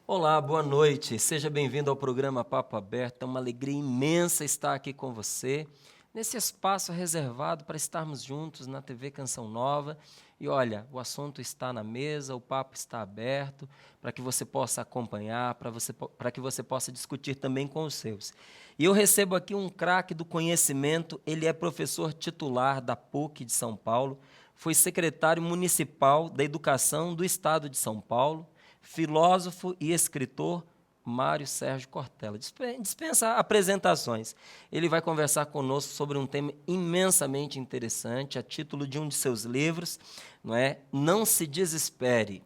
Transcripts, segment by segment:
Olá, boa noite. Seja bem-vindo ao programa Papo Aberto. É uma alegria imensa estar aqui com você, nesse espaço reservado para estarmos juntos na TV Canção Nova. E olha, o assunto está na mesa, o papo está aberto, para que você possa acompanhar, para que você possa discutir também com os seus. E eu recebo aqui um craque do conhecimento, ele é professor titular da PUC de São Paulo, foi secretário municipal da Educação do Estado de São Paulo, filósofo e escritor Mário Sérgio Cortella. Dispensa apresentações. Ele vai conversar conosco sobre um tema imensamente interessante, a título de um de seus livros, não é? Não se desespere,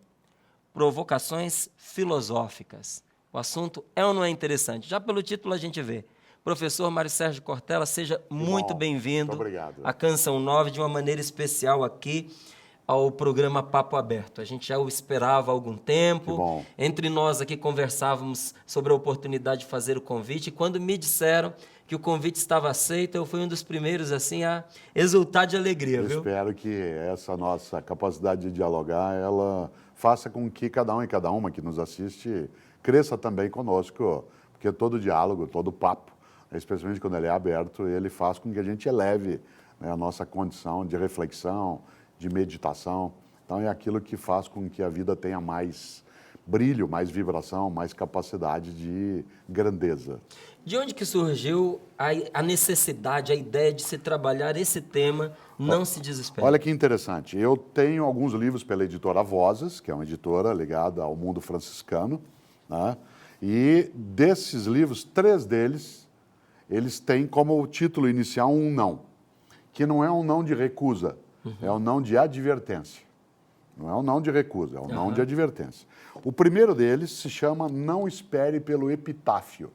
provocações filosóficas. O assunto é ou não é interessante? Já pelo título a gente vê. Professor Mário Sérgio Cortella, seja muito bem-vindo à Canção Nova, de uma maneira especial aqui ao programa Papo Aberto. A gente já o esperava há algum tempo. Entre nós aqui conversávamos sobre a oportunidade de fazer o convite. E quando me disseram que o convite estava aceito, eu fui um dos primeiros assim a exultar de alegria. Eu espero que essa nossa capacidade de dialogar, ela faça com que cada um e cada uma que nos assiste cresça também conosco, porque todo diálogo, todo papo, especialmente quando ele é aberto, ele faz com que a gente eleve, né, a nossa condição de reflexão, de meditação. Então é aquilo que faz com que a vida tenha mais brilho, mais vibração, mais capacidade de grandeza. De onde que surgiu a necessidade, a ideia de se trabalhar esse tema, não se desespere? Olha que interessante, eu tenho alguns livros pela editora Vozes, que é uma editora ligada ao mundo franciscano, né? E desses livros, 3 deles, eles têm como título inicial um não, que não é um não de recusa, é um não de advertência. Não é um não de recusa, é um não de advertência. O primeiro deles se chama Não Espere pelo Epitáfio.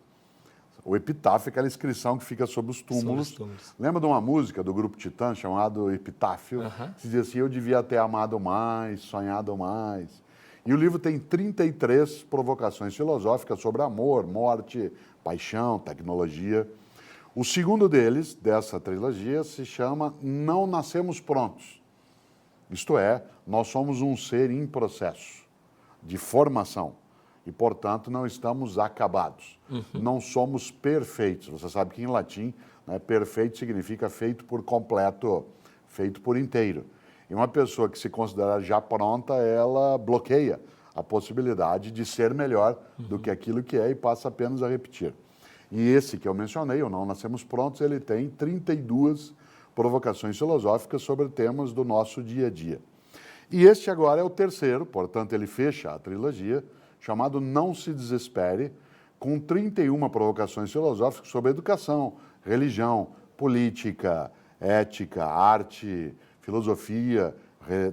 O epitáfio é aquela inscrição que fica sobre os túmulos. Lembra de uma música do grupo Titã chamado Epitáfio? Que dizia assim, eu devia ter amado mais, sonhado mais. E o livro tem 33 provocações filosóficas sobre amor, morte, paixão, tecnologia. O segundo deles, dessa trilogia, se chama Não Nascemos Prontos. Isto é, nós somos um ser em processo de formação e, portanto, não estamos acabados. Não somos perfeitos. Você sabe que em latim, né, perfeito significa feito por completo, feito por inteiro. E uma pessoa que se considera já pronta, ela bloqueia a possibilidade de ser melhor do que aquilo que é e passa apenas a repetir. E esse que eu mencionei, o Não Nascemos Prontos, ele tem 32 provocações filosóficas sobre temas do nosso dia a dia. E este agora é o terceiro, portanto ele fecha a trilogia, chamado Não se Desespere, com 31 provocações filosóficas sobre educação, religião, política, ética, arte, filosofia,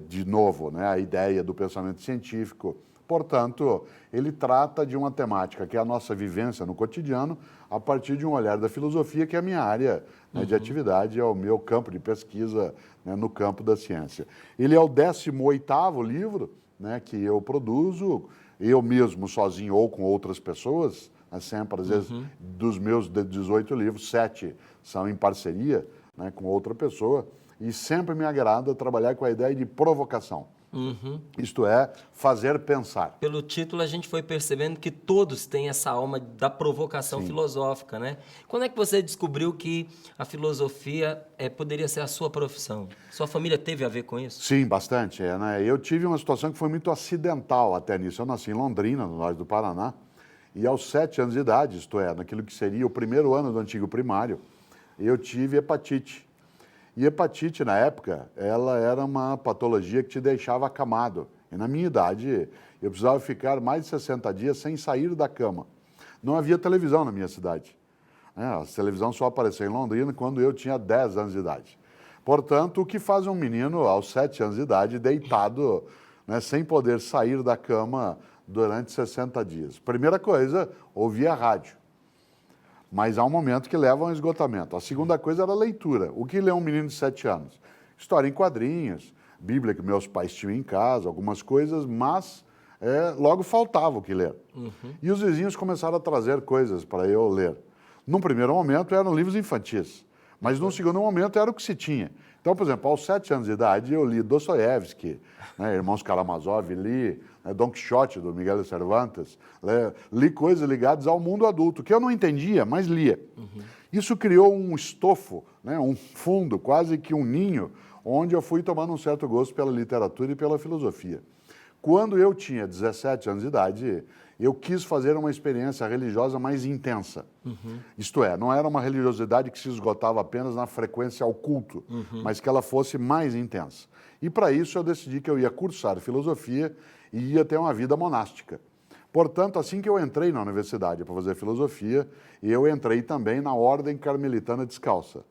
de novo, né, a ideia do pensamento científico. Portanto, ele trata de uma temática que é a nossa vivência no cotidiano, a partir de um olhar da filosofia, que é a minha área, né, de atividade, é o meu campo de pesquisa, né, no campo da ciência. Ele é o 18º livro, né, que eu produzo, eu mesmo sozinho ou com outras pessoas, né, sempre, às vezes, dos meus 18 livros, 7 são em parceria, né, com outra pessoa, e sempre me agrada trabalhar com a ideia de provocação. Isto é, fazer pensar. Pelo título, a gente foi percebendo que todos têm essa alma da provocação filosófica, né? Quando é que você descobriu que a filosofia poderia ser a sua profissão? Sua família teve a ver com isso? Sim, bastante. Né? Eu tive uma situação que foi muito acidental até nisso. Eu nasci em Londrina, no norte do Paraná, e aos 7 anos de idade, isto é, naquilo que seria o primeiro ano do antigo primário, eu tive hepatite. E hepatite, na época, ela era uma patologia que te deixava acamado. E na minha idade, eu precisava ficar mais de 60 dias sem sair da cama. Não havia televisão na minha cidade. A televisão só apareceu em Londrina quando eu tinha 10 anos de idade. Portanto, o que faz um menino aos 7 anos de idade deitado, né, sem poder sair da cama durante 60 dias? Primeira coisa, ouvir a rádio. Mas há um momento que leva a um esgotamento. A segunda coisa era a leitura. O que lê um menino de 7 anos? História em quadrinhos, Bíblia que meus pais tinham em casa, algumas coisas, mas logo faltava o que ler. E os vizinhos começaram a trazer coisas para eu ler. Num primeiro momento eram livros infantis, mas num segundo momento era o que se tinha. Então, por exemplo, aos 7 anos de idade, eu li Dostoiévski, né, Irmãos Karamazov, li Don Quixote, do Miguel de Cervantes, li coisas ligadas ao mundo adulto, que eu não entendia, mas lia. Isso criou um estofo, né, um fundo, quase que um ninho, onde eu fui tomando um certo gosto pela literatura e pela filosofia. Quando eu tinha 17 anos de idade, eu quis fazer uma experiência religiosa mais intensa. Isto é, não era uma religiosidade que se esgotava apenas na frequência ao culto, mas que ela fosse mais intensa. E para isso eu decidi que eu ia cursar filosofia e ia ter uma vida monástica. Portanto, assim que eu entrei na universidade para fazer filosofia, eu entrei também na Ordem Carmelitana Descalça.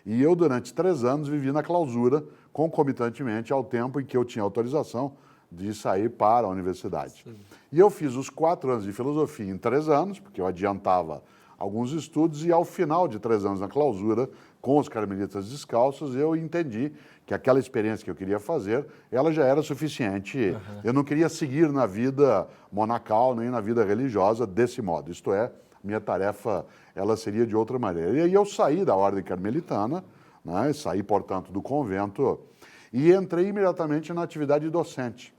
E eu, durante 3 anos, vivi na clausura, concomitantemente ao tempo em que eu tinha autorização de sair para a universidade. Sim. E eu fiz os 4 anos de filosofia em 3 anos, porque eu adiantava alguns estudos, e ao final de 3 anos na clausura, com os carmelitas descalços, eu entendi que aquela experiência que eu queria fazer, ela já era suficiente. Eu não queria seguir na vida monacal, nem na vida religiosa desse modo. Isto é, minha tarefa, ela seria de outra maneira. E aí eu saí da ordem carmelitana, né, saí, portanto, do convento, e entrei imediatamente na atividade docente.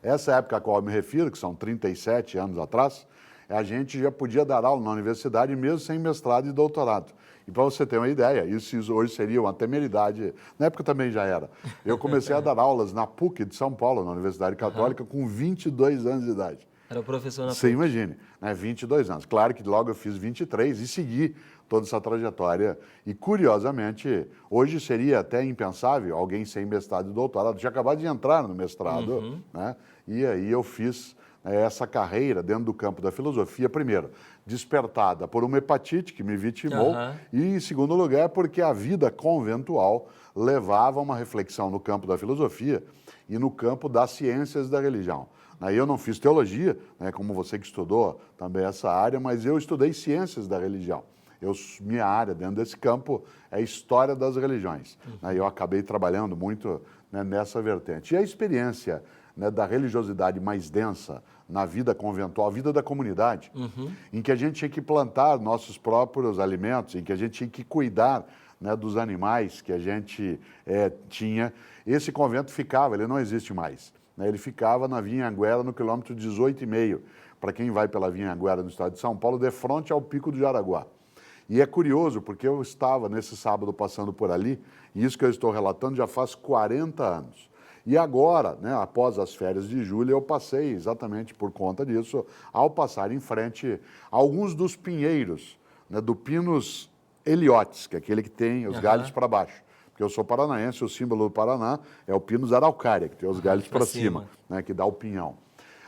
Essa época a qual eu me refiro, que são 37 anos atrás, a gente já podia dar aula na universidade mesmo sem mestrado e doutorado. E para você ter uma ideia, isso hoje seria uma temeridade, na época também já era. Eu comecei a dar aulas na PUC de São Paulo, na Universidade Católica, com 22 anos de idade. Era o professor na PUC. Você imagine, né? 22 anos. Claro que logo eu fiz 23 e segui toda essa trajetória. E, curiosamente, hoje seria até impensável alguém sem mestrado e doutorado. Tinha acabado de entrar no mestrado, né? E aí eu fiz essa carreira dentro do campo da filosofia, primeiro, despertada por uma hepatite que me vitimou, e, em segundo lugar, porque a vida conventual levava a uma reflexão no campo da filosofia e no campo das ciências da religião. Aí eu não fiz teologia, né, como você que estudou também essa área, mas eu estudei ciências da religião. Minha área dentro desse campo é a história das religiões. Aí eu acabei trabalhando muito, né, nessa vertente. E a experiência, né, da religiosidade mais densa na vida conventual, a vida da comunidade, em que a gente tinha que plantar nossos próprios alimentos, em que a gente tinha que cuidar, né, dos animais que a gente tinha. Esse convento ficava, ele não existe mais. Ele ficava na Vinha Anguera, no quilômetro 18,5, para quem vai pela Vinha Anguera no estado de São Paulo, de frente ao Pico do Jaraguá. E é curioso, porque eu estava nesse sábado passando por ali, e isso que eu estou relatando já faz 40 anos. E agora, né, após as férias de julho, eu passei exatamente por conta disso, ao passar em frente a alguns dos pinheiros, né, do Pinus Eliotes, que é aquele que tem os galhos para baixo. Porque eu sou paranaense, o símbolo do Paraná é o Pinus araucária, que tem os galhos para cima, né, que dá o pinhão.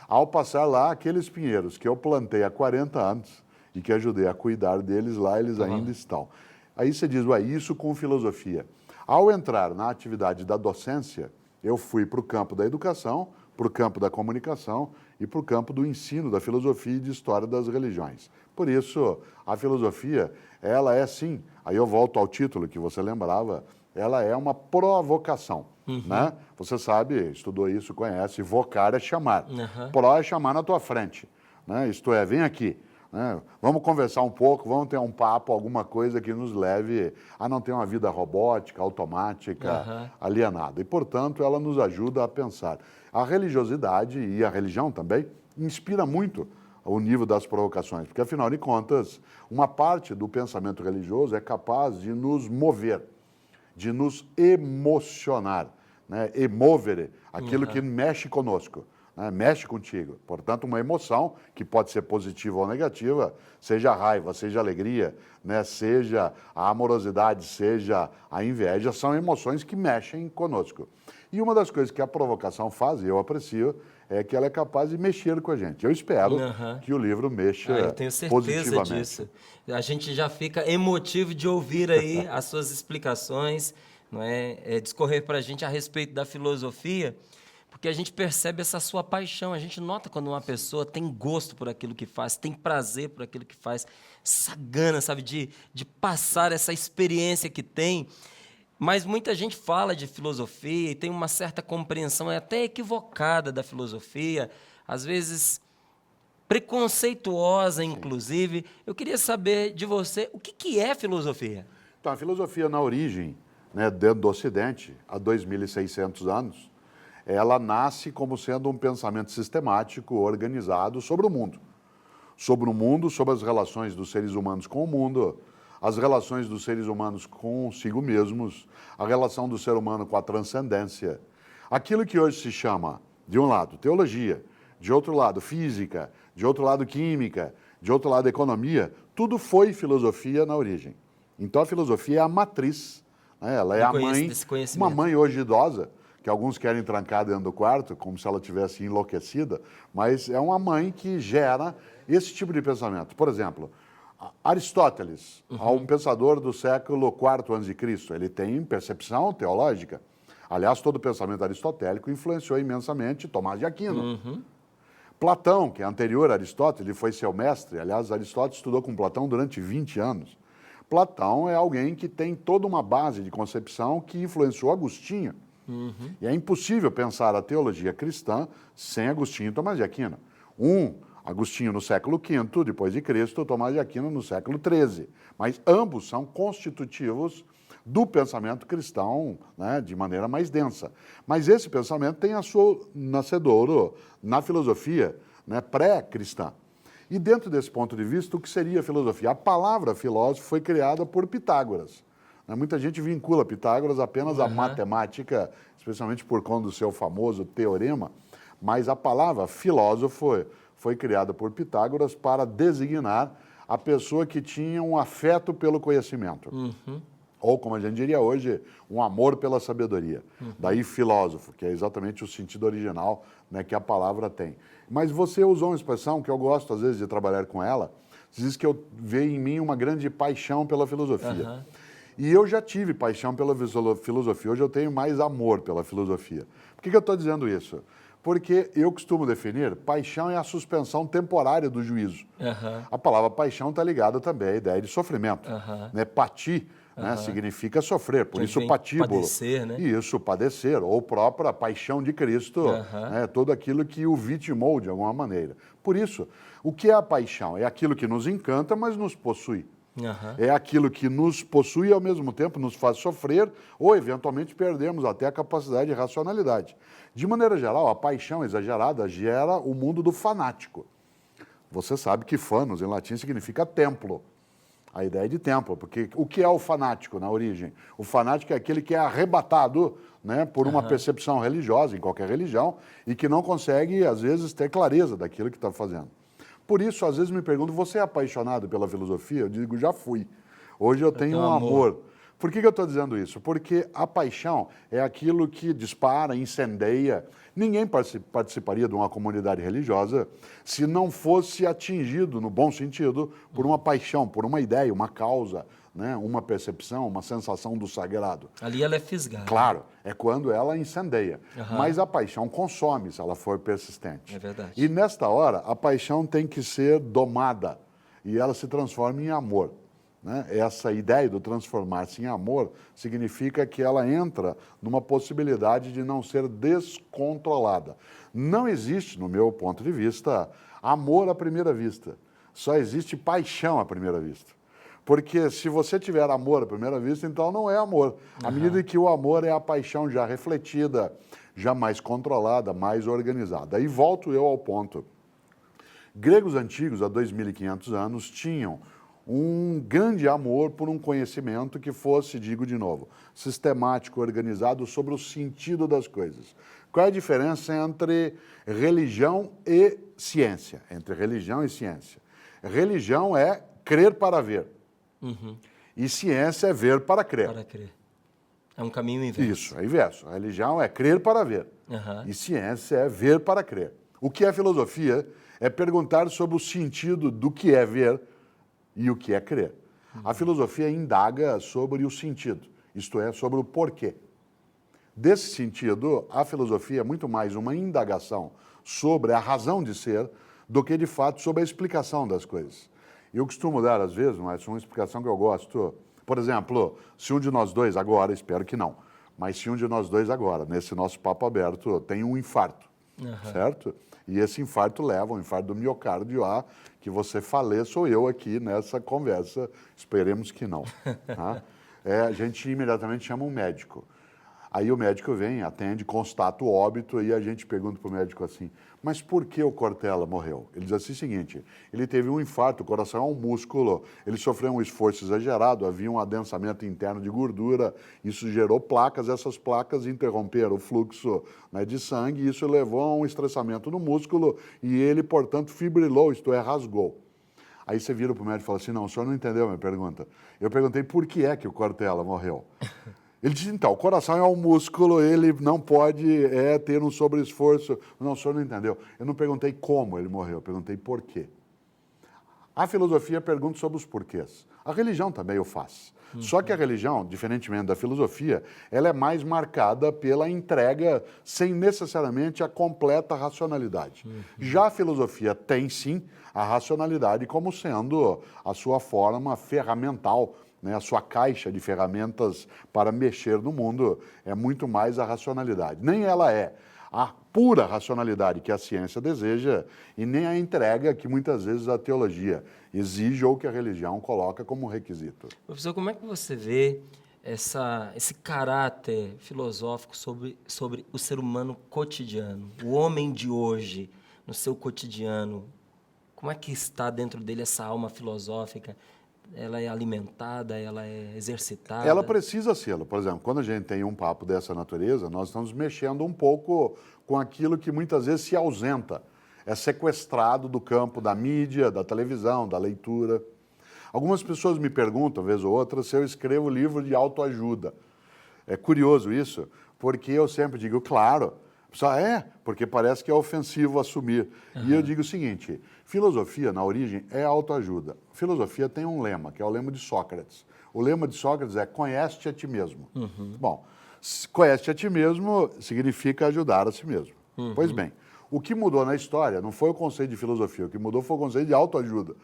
Ao passar lá, aqueles pinheiros que eu plantei há 40 anos e que ajudei a cuidar deles, lá eles ainda estão. Aí você diz, ué, isso com filosofia. Ao entrar na atividade da docência, eu fui para o campo da educação, para o campo da comunicação e para o campo do ensino da filosofia e de história das religiões. Por isso, a filosofia, ela é sim, aí eu volto ao título que você lembrava, ela é uma provocação, né? Você sabe, estudou isso, conhece, vocar é chamar. Pro é chamar na tua frente, né? Isto é, vem aqui, né? Vamos conversar um pouco, vamos ter um papo, alguma coisa que nos leve a não ter uma vida robótica, automática, alienada. E, portanto, ela nos ajuda a pensar. A religiosidade e a religião também inspira muito o nível das provocações, porque, afinal de contas, uma parte do pensamento religioso é capaz de nos mover, de nos emocionar, né? Emovere, aquilo que mexe conosco, né? Mexe contigo. Portanto, uma emoção que pode ser positiva ou negativa, seja a raiva, seja a alegria, né? Seja a amorosidade, seja a inveja, são emoções que mexem conosco. E uma das coisas que a provocação faz, e eu aprecio, é que ela é capaz de mexer com a gente. Eu espero que o livro mexa eu tenho certeza positivamente. disso. A gente já fica emotivo de ouvir aí as suas explicações, não é? Discorrer para a gente a respeito da filosofia, porque a gente percebe essa sua paixão. A gente nota quando uma pessoa tem gosto por aquilo que faz, tem prazer por aquilo que faz, essa gana, sabe, de passar essa experiência que tem. Mas muita gente fala de filosofia e tem uma certa compreensão até equivocada da filosofia, às vezes preconceituosa, inclusive. Eu queria saber de você, o que é filosofia? Então, a filosofia, na origem, né, dentro do Ocidente, há 2.600 anos, ela nasce como sendo um pensamento sistemático, organizado sobre o mundo. Sobre o mundo, sobre as relações dos seres humanos com o mundo, as relações dos seres humanos consigo mesmos, a relação do ser humano com a transcendência. Aquilo que hoje se chama, de um lado, teologia, de outro lado, física, de outro lado, química, de outro lado, economia, tudo foi filosofia na origem. Então a filosofia é a matriz, né? Ela é a mãe, uma mãe hoje idosa, que alguns querem trancar dentro do quarto, como se ela tivesse enlouquecida, mas é uma mãe que gera esse tipo de pensamento. Por exemplo, Aristóteles, um pensador do século IV a.C., ele tem percepção teológica. Aliás, todo o pensamento aristotélico influenciou imensamente Tomás de Aquino. Platão, que é anterior a Aristóteles, ele foi seu mestre. Aliás, Aristóteles estudou com Platão durante 20 anos. Platão é alguém que tem toda uma base de concepção que influenciou Agostinho. E é impossível pensar a teologia cristã sem Agostinho e Tomás de Aquino. Agostinho no século V depois de Cristo, Tomás de Aquino no século XIII. Mas ambos são constitutivos do pensamento cristão, né, de maneira mais densa. Mas esse pensamento tem a sua nascedouro na filosofia, né, pré-cristã. E dentro desse ponto de vista, o que seria a filosofia? A palavra filósofo foi criada por Pitágoras. Muita gente vincula Pitágoras apenas à matemática, especialmente por conta do seu famoso teorema, mas a palavra filósofo foi criada por Pitágoras para designar a pessoa que tinha um afeto pelo conhecimento. Ou, como a gente diria hoje, um amor pela sabedoria. Daí filósofo, que é exatamente o sentido original, né, que a palavra tem. Mas você usou uma expressão que eu gosto, às vezes, de trabalhar com ela, diz que eu vejo em mim uma grande paixão pela filosofia. E eu já tive paixão pela filosofia, hoje eu tenho mais amor pela filosofia. Por que eu estou dizendo isso? Porque eu costumo definir, paixão é a suspensão temporária do juízo. A palavra paixão está ligada também à ideia de sofrimento. Né? Pati, né, significa sofrer, por isso patíbulo. Padecer, né? Isso, padecer, ou própria paixão de Cristo, né, tudo aquilo que o vitimou de alguma maneira. Por isso, o que é a paixão? É aquilo que nos encanta, mas nos possui. É aquilo que nos possui e, ao mesmo tempo, nos faz sofrer ou, eventualmente, perdemos até a capacidade de racionalidade. De maneira geral, a paixão exagerada gera o mundo do fanático. Você sabe que fanos, em latim, significa templo. A ideia de templo, porque o que é o fanático na origem? O fanático é aquele que é arrebatado, né, por uma percepção religiosa, em qualquer religião, e que não consegue, às vezes, ter clareza daquilo que está fazendo. Por isso, às vezes me perguntam, você é apaixonado pela filosofia? Eu digo, já fui. Hoje eu tenho um amor. Por que eu estou dizendo isso? Porque a paixão é aquilo que dispara, incendeia. Ninguém participaria de uma comunidade religiosa se não fosse atingido, no bom sentido, por uma paixão, por uma ideia, uma causa, né? Uma percepção, uma sensação do sagrado. Ali ela é fisgada. Claro, é quando ela incendeia. Mas a paixão consome se ela for persistente. É verdade. E nesta hora, a paixão tem que ser domada e ela se transforma em amor. Né? Essa ideia do transformar-se em amor significa que ela entra numa possibilidade de não ser descontrolada. Não existe, no meu ponto de vista, amor à primeira vista. Só existe paixão à primeira vista. Porque se você tiver amor à primeira vista, então não é amor. À medida que o amor é a paixão já refletida, já mais controlada, mais organizada. Aí volto eu ao ponto. Gregos antigos, há 2.500 anos, tinham um grande amor por um conhecimento que fosse, digo de novo, sistemático, organizado sobre o sentido das coisas. Qual é a diferença entre religião e ciência? Entre religião e ciência. Religião é crer para ver. E ciência é ver para crer. Para crer. É um caminho inverso. Isso, é inverso. A religião é crer para ver. E ciência é ver para crer. O que é filosofia é perguntar sobre o sentido do que é ver e o que é crer. A filosofia indaga sobre o sentido, isto é, sobre o porquê. Desse sentido, a filosofia é muito mais uma indagação sobre a razão de ser do que, de fato, sobre a explicação das coisas. Eu costumo dar, às vezes, mas uma explicação que eu gosto. Por exemplo, se um de nós dois agora, espero que não, mas se um de nós dois agora, nesse nosso papo aberto, tem um infarto, certo? E esse infarto leva, um infarto do miocárdio, a que você faleça ou eu aqui nessa conversa, esperemos que não. Tá? a gente imediatamente chama um médico. Aí o médico vem, atende, constata o óbito e a gente pergunta para o médico assim, mas por que o Cortella morreu? Ele diz assim o seguinte, ele teve um infarto, o coração é um músculo, ele sofreu um esforço exagerado, havia um adensamento interno de gordura, isso gerou placas, essas placas interromperam o fluxo, né, de sangue e isso levou a um estressamento no músculo e ele, portanto, fibrilou, isto é, rasgou. Aí você vira para o médico e fala assim, não, o senhor não entendeu a minha pergunta. Eu perguntei por que é que o Cortella morreu. Ele disse, então, o coração é um músculo, ele não pode ter um sobreesforço. Não, o senhor não entendeu. Eu não perguntei como ele morreu, eu perguntei por quê. A filosofia pergunta sobre os porquês. A religião também o faz. Só que a religião, diferentemente da filosofia, ela é mais marcada pela entrega sem necessariamente a completa racionalidade. Já a filosofia tem, sim, a racionalidade como sendo a sua forma ferramental, né, a sua caixa de ferramentas para mexer no mundo é muito mais a racionalidade. Nem ela é a pura racionalidade que a ciência deseja e nem a entrega que muitas vezes a teologia exige ou que a religião coloca como requisito. Professor, como é que você vê esse caráter filosófico sobre o ser humano cotidiano, o homem de hoje, no seu cotidiano? Como é que está dentro dele essa alma filosófica? Ela é alimentada, ela é exercitada? Ela precisa ser. Por exemplo, quando a gente tem um papo dessa natureza, nós estamos mexendo um pouco com aquilo que muitas vezes se ausenta, é sequestrado do campo da mídia, da televisão, da leitura. Algumas pessoas me perguntam, vez ou outra, se eu escrevo livro de autoajuda. É curioso isso, porque eu sempre digo, claro, só porque parece que é ofensivo assumir. E eu digo o seguinte, filosofia, na origem, é autoajuda. Filosofia tem um lema, que é o lema de Sócrates. O lema de Sócrates é conhece-te a ti mesmo. Bom, conhece-te a ti mesmo significa ajudar a si mesmo. Pois bem, o que mudou na história não foi o conceito de filosofia, o que mudou foi o conceito de autoajuda,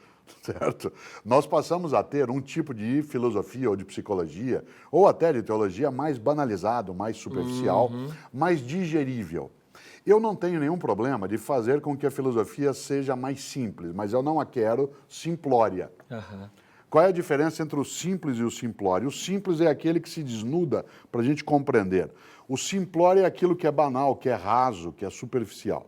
certo? Nós passamos a ter um tipo de filosofia ou de psicologia, ou até de teologia mais banalizado, mais superficial, mais digerível. Eu não tenho nenhum problema de fazer com que a filosofia seja mais simples, mas eu não a quero simplória. Qual é a diferença entre o simples e o simplório? O simples é aquele que se desnuda para a gente compreender. O simplório é aquilo que é banal, que é raso, que é superficial.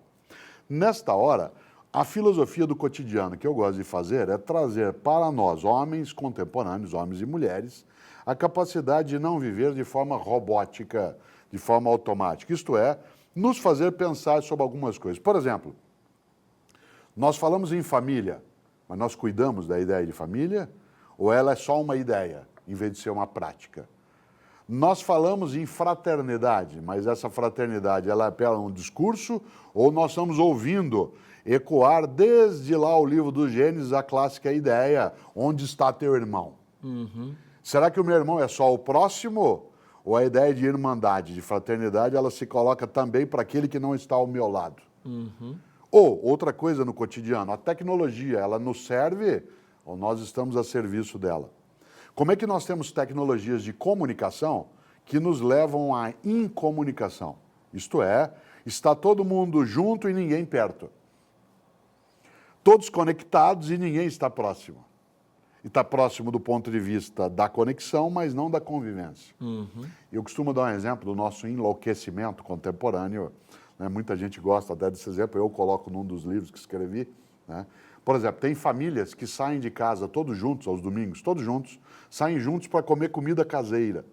Nesta hora, a filosofia do cotidiano que eu gosto de fazer é trazer para nós, homens contemporâneos, homens e mulheres, a capacidade de não viver de forma robótica, de forma automática. Isto é, nos fazer pensar sobre algumas coisas. Por exemplo, nós falamos em família, mas nós cuidamos da ideia de família? Ou ela é só uma ideia, em vez de ser uma prática? Nós falamos em fraternidade, mas essa fraternidade ela é um discurso ou nós estamos ouvindo ecoar desde lá o livro do Gênesis a clássica ideia, onde está teu irmão? Será que o meu irmão é só o próximo? Ou a ideia de irmandade, de fraternidade, ela se coloca também para aquele que não está ao meu lado? Ou, outra coisa no cotidiano, a tecnologia, ela nos serve ou nós estamos a serviço dela? Como é que nós temos tecnologias de comunicação que nos levam à incomunicação? Isto é, está todo mundo junto e ninguém perto. Todos conectados e ninguém está próximo. E está próximo do ponto de vista da conexão, mas não da convivência. Eu costumo dar um exemplo do nosso enlouquecimento contemporâneo, né? Muita gente gosta até desse exemplo, eu coloco num dos livros que escrevi, né? Por exemplo, tem famílias que saem de casa todos juntos, aos domingos, todos juntos, saem juntos para comer comida caseira.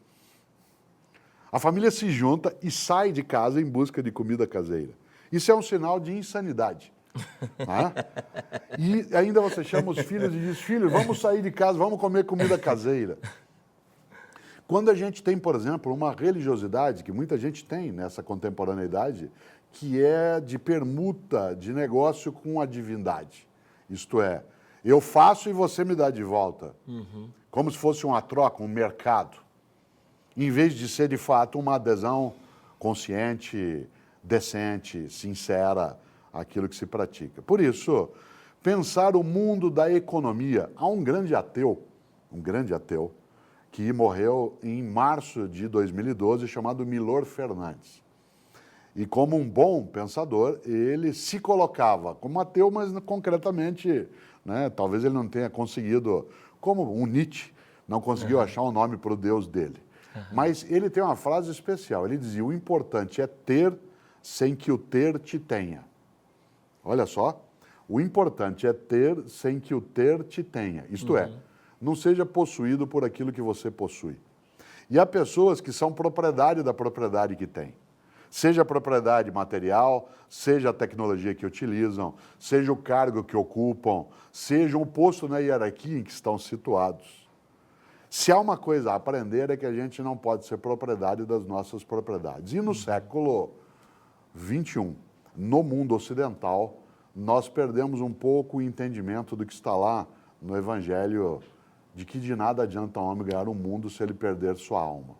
A família se junta e sai de casa em busca de comida caseira. Isso é um sinal de insanidade. Né? E ainda você chama os filhos e diz, filho, vamos sair de casa, vamos comer comida caseira. Quando a gente tem, por exemplo, uma religiosidade, que muita gente tem nessa contemporaneidade, que é de permuta de negócio com a divindade. Isto é, eu faço e você me dá de volta. Como se fosse uma troca, um mercado. Em vez de ser, de fato, uma adesão consciente, decente, sincera àquilo que se pratica. Por isso, pensar o mundo da economia. Há um grande ateu, que morreu em março de 2012, chamado Milor Fernandes. E como um bom pensador, ele se colocava como ateu, mas concretamente, né, talvez ele não tenha conseguido, como um Nietzsche, não conseguiu achar um nome para o Deus dele. Mas ele tem uma frase especial, ele dizia, o importante é ter sem que o ter te tenha. Olha só, o importante é ter sem que o ter te tenha. Isto é, não seja possuído por aquilo que você possui. E há pessoas que são propriedade da propriedade que têm. Seja a propriedade material, seja a tecnologia que utilizam, seja o cargo que ocupam, seja o posto na hierarquia em que estão situados. Se há uma coisa a aprender é que a gente não pode ser propriedade das nossas propriedades. E no século XXI, no mundo ocidental, nós perdemos um pouco o entendimento do que está lá no Evangelho, de que de nada adianta um homem ganhar o mundo se ele perder sua alma.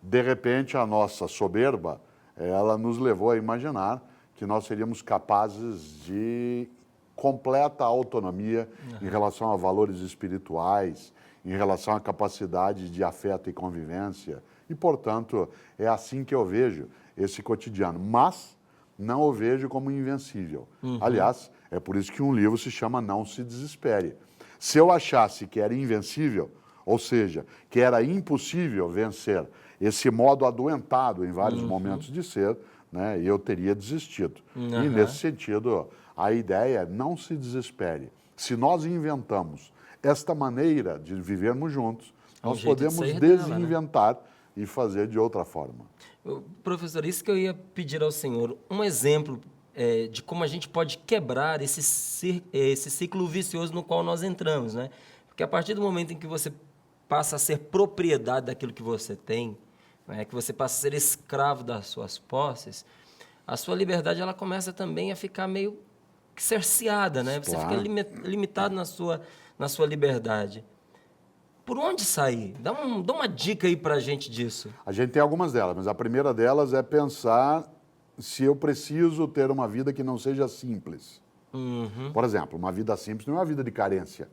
De repente, a nossa soberba, ela nos levou a imaginar que nós seríamos capazes de completa autonomia em relação a valores espirituais, em relação à capacidade de afeto e convivência. E, portanto, é assim que eu vejo esse cotidiano. Mas não o vejo como invencível. Aliás, é por isso que um livro se chama Não Se Desespere. Se eu achasse que era invencível, ou seja, que era impossível vencer esse modo adoentado em vários momentos de ser, né, eu teria desistido. E, nesse sentido, a ideia é não se desespere. Se nós inventamos esta maneira de vivermos juntos, nós podemos desinventar e fazer de outra forma. Professor, isso que eu ia pedir ao senhor, um exemplo de como a gente pode quebrar esse ciclo vicioso no qual nós entramos, né? Porque a partir do momento em que você passa a ser propriedade daquilo que você tem, né, que você passa a ser escravo das suas posses, a sua liberdade ela começa também a ficar meio cerceada, né? Você fica limitado na sua liberdade. Por onde sair? Dá uma dica aí para a gente disso. A gente tem algumas delas, mas a primeira delas é pensar se eu preciso ter uma vida que não seja simples. Por exemplo, uma vida simples não é uma vida de carência.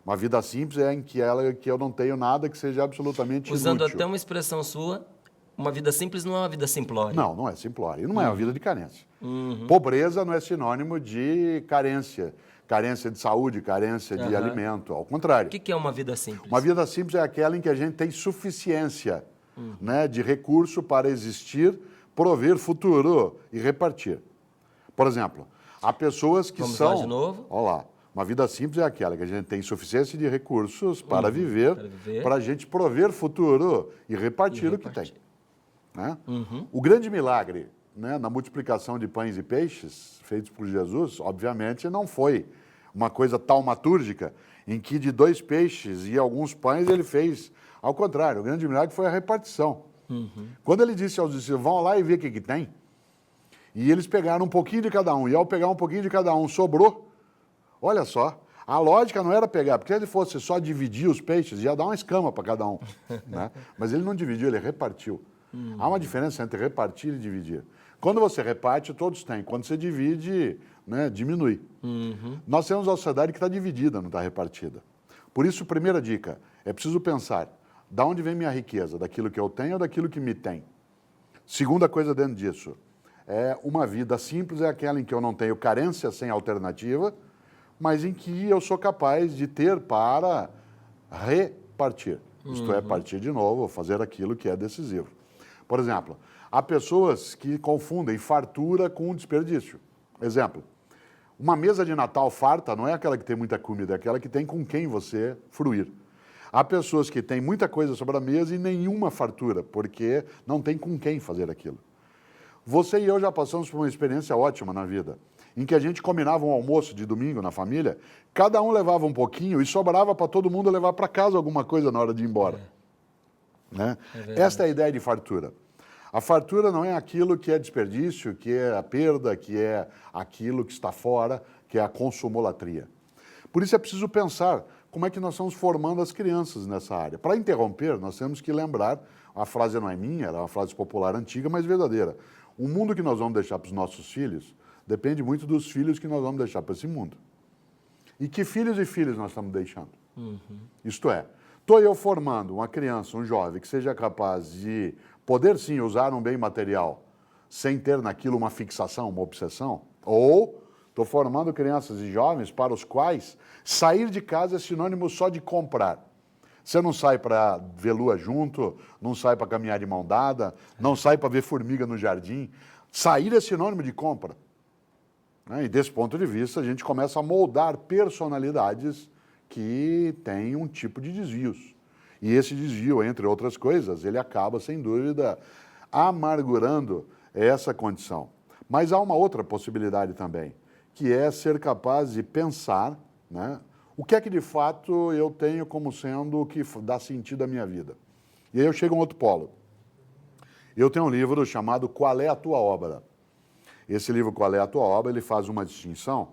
Uma vida simples é em que eu não tenho nada que seja absolutamente Usando inútil. até uma expressão sua, uma vida simples não é uma vida simplória. Não, não é simplória. E não é uma vida de carência. Pobreza não é sinônimo de carência. Carência de saúde, carência de alimento. Ao contrário. O que é uma vida simples? Uma vida simples é aquela em que a gente tem suficiência né, de recurso para existir, prover futuro e repartir. Por exemplo, há pessoas que Vamos são... lá de novo? Olha lá. Uma vida simples é aquela que a gente tem suficiência de recursos para viver, para a gente prover futuro e repartir o que tem. Né? O grande milagre, né, na multiplicação de pães e peixes feitos por Jesus, obviamente, não foi uma coisa taumatúrgica em que de 2 peixes e alguns pães ele fez. Ao contrário, o grande milagre foi a repartição. Quando ele disse aos discípulos, vão lá e vê o que tem, e eles pegaram um pouquinho de cada um, e ao pegar um pouquinho de cada um, sobrou. Olha só, a lógica não era pegar, porque se ele fosse só dividir os peixes, ia dar uma escama para cada um. Né? Mas ele não dividiu, ele repartiu. Há uma diferença entre repartir e dividir. Quando você reparte, todos têm. Quando você divide, né, diminui. Nós temos uma sociedade que está dividida, não está repartida. Por isso, primeira dica, é preciso pensar, da onde vem minha riqueza? Daquilo que eu tenho ou daquilo que me tem? Segunda coisa dentro disso, uma vida simples é aquela em que eu não tenho carência sem alternativa, mas em que eu sou capaz de ter para repartir. Isto é, partir de novo, fazer aquilo que é decisivo. Por exemplo, há pessoas que confundem fartura com desperdício. Exemplo, uma mesa de Natal farta não é aquela que tem muita comida, é aquela que tem com quem você fruir. Há pessoas que têm muita coisa sobre a mesa e nenhuma fartura, porque não tem com quem fazer aquilo. Você e eu já passamos por uma experiência ótima na vida, em que a gente combinava um almoço de domingo na família, cada um levava um pouquinho e sobrava para todo mundo levar para casa alguma coisa na hora de ir embora. Né? Esta é a ideia de fartura. A fartura não é aquilo que é desperdício, que é a perda, que é aquilo que está fora, que é a consumolatria. Por isso é preciso pensar como é que nós estamos formando as crianças nessa área. Para interromper, nós temos que lembrar, a frase não é minha, era uma frase popular antiga, mas verdadeira. O mundo que nós vamos deixar para os nossos filhos depende muito dos filhos que nós vamos deixar para esse mundo. E que filhos e filhas nós estamos deixando? Isto é, estou eu formando uma criança, um jovem, que seja capaz de poder sim usar um bem material sem ter naquilo uma fixação, uma obsessão? Ou estou formando crianças e jovens para os quais sair de casa é sinônimo só de comprar. Você não sai para ver lua junto, não sai para caminhar de mão dada, não sai para ver formiga no jardim. Sair é sinônimo de compra. Né? E desse ponto de vista, a gente começa a moldar personalidades que têm um tipo de desvios. E esse desvio, entre outras coisas, ele acaba, sem dúvida, amargurando essa condição. Mas há uma outra possibilidade também, que é ser capaz de pensar, né, o que é que de fato eu tenho como sendo o que dá sentido à minha vida. E aí eu chego a um outro polo. Eu tenho um livro chamado Qual é a Tua Obra? Esse livro, Qual é a Tua Obra, ele faz uma distinção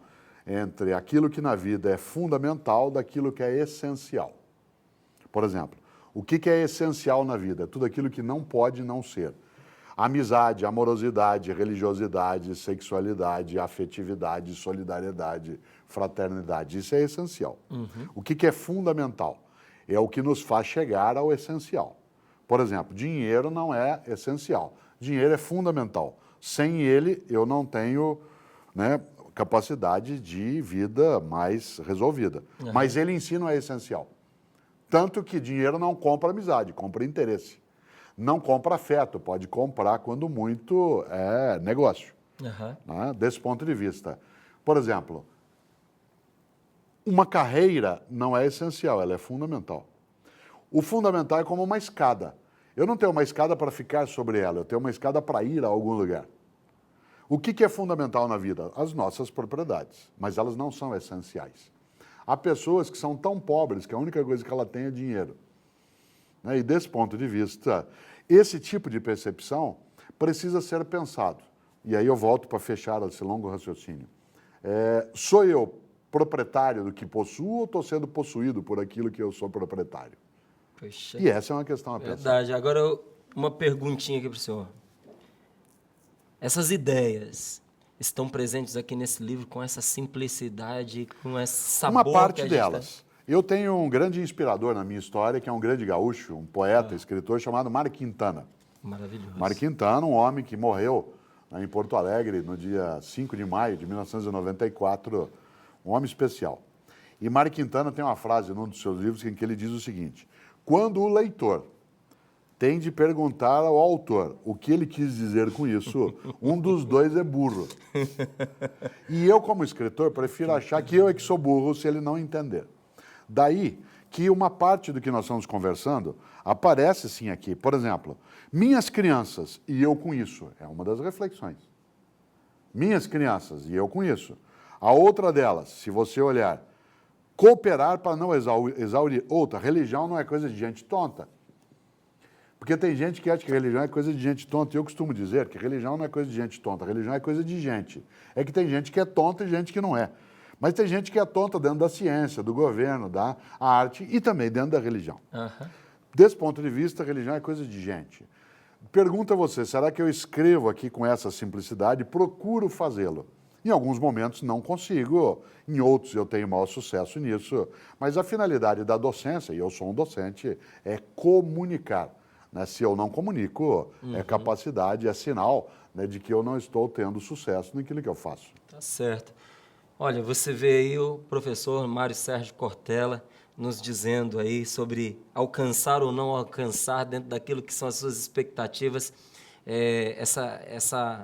entre aquilo que na vida é fundamental daquilo que é essencial. Por exemplo, o que é essencial na vida? É tudo aquilo que não pode não ser. Amizade, amorosidade, religiosidade, sexualidade, afetividade, solidariedade, fraternidade. Isso é essencial. O que é fundamental? É o que nos faz chegar ao essencial. Por exemplo, dinheiro não é essencial. Dinheiro é fundamental. Sem ele, eu não tenho, né, capacidade de vida mais resolvida. Mas ele em si não é essencial. Tanto que dinheiro não compra amizade, compra interesse. Não compra afeto, pode comprar, quando muito, é negócio. Né? Desse ponto de vista. Por exemplo, uma carreira não é essencial, ela é fundamental. O fundamental é como uma escada. Eu não tenho uma escada para ficar sobre ela, eu tenho uma escada para ir a algum lugar. O que é fundamental na vida? As nossas propriedades, mas elas não são essenciais. Há pessoas que são tão pobres que a única coisa que ela tem é dinheiro. Né? E desse ponto de vista, esse tipo de percepção precisa ser pensado. E aí eu volto para fechar esse longo raciocínio. Sou eu proprietário do que possuo ou estou sendo possuído por aquilo que eu sou proprietário? Poxa. E essa é uma questão a pensar. Verdade. Agora, uma perguntinha aqui para o senhor. Essas ideias estão presentes aqui nesse livro com essa simplicidade, com esse sabor? Uma parte delas. Eu tenho um grande inspirador na minha história, que é um grande gaúcho, um poeta, escritor, chamado Mário Quintana. Maravilhoso. Mário Quintana, um homem que morreu, né, em Porto Alegre no dia 5 de maio de 1994, um homem especial. E Mário Quintana tem uma frase num dos seus livros em que ele diz o seguinte: quando o leitor tem de perguntar ao autor o que ele quis dizer com isso, um dos dois é burro. E eu, como escritor, prefiro achar que eu é que sou burro se ele não entender. Daí que uma parte do que nós estamos conversando aparece sim aqui. Por exemplo, minhas crianças e eu com isso, é uma das reflexões. Minhas crianças e eu com isso. A outra delas, se você olhar, cooperar para não exaurir. Outra, religião não é coisa de gente tonta. Porque tem gente que acha que religião é coisa de gente tonta. E eu costumo dizer que religião não é coisa de gente tonta, religião é coisa de gente. É que tem gente que é tonta e gente que não é. Mas tem gente que é tonta dentro da ciência, do governo, da arte e também dentro da religião. Desse ponto de vista, a religião é coisa de gente. Pergunto a você, será que eu escrevo aqui com essa simplicidade? Procuro fazê-lo. Em alguns momentos não consigo, em outros eu tenho maior sucesso nisso. Mas a finalidade da docência, e eu sou um docente, é comunicar. Né? Se eu não comunico, é capacidade, é sinal, né, de que eu não estou tendo sucesso naquilo que eu faço. Tá certo. Olha, você vê aí o professor Mário Sérgio Cortella nos dizendo aí sobre alcançar ou não alcançar dentro daquilo que são as suas expectativas,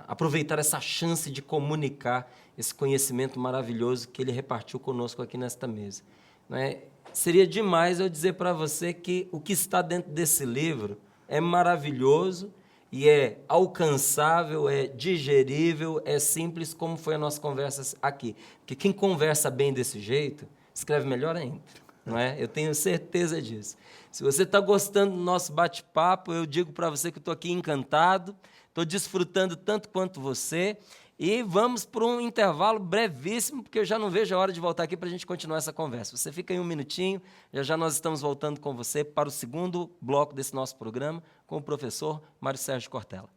aproveitar essa chance de comunicar esse conhecimento maravilhoso que ele repartiu conosco aqui nesta mesa. Né? Seria demais eu dizer para você que o que está dentro desse livro é maravilhoso e é alcançável, é digerível, é simples, como foi a nossa conversa aqui. Porque quem conversa bem desse jeito, escreve melhor ainda, não é? Eu tenho certeza disso. Se você está gostando do nosso bate-papo, eu digo para você que estou aqui encantado, estou desfrutando tanto quanto você, e vamos para um intervalo brevíssimo, porque eu já não vejo a hora de voltar aqui para a gente continuar essa conversa. Você fica aí um minutinho, já nós estamos voltando com você para o segundo bloco desse nosso programa, com o professor Mário Sérgio Cortella.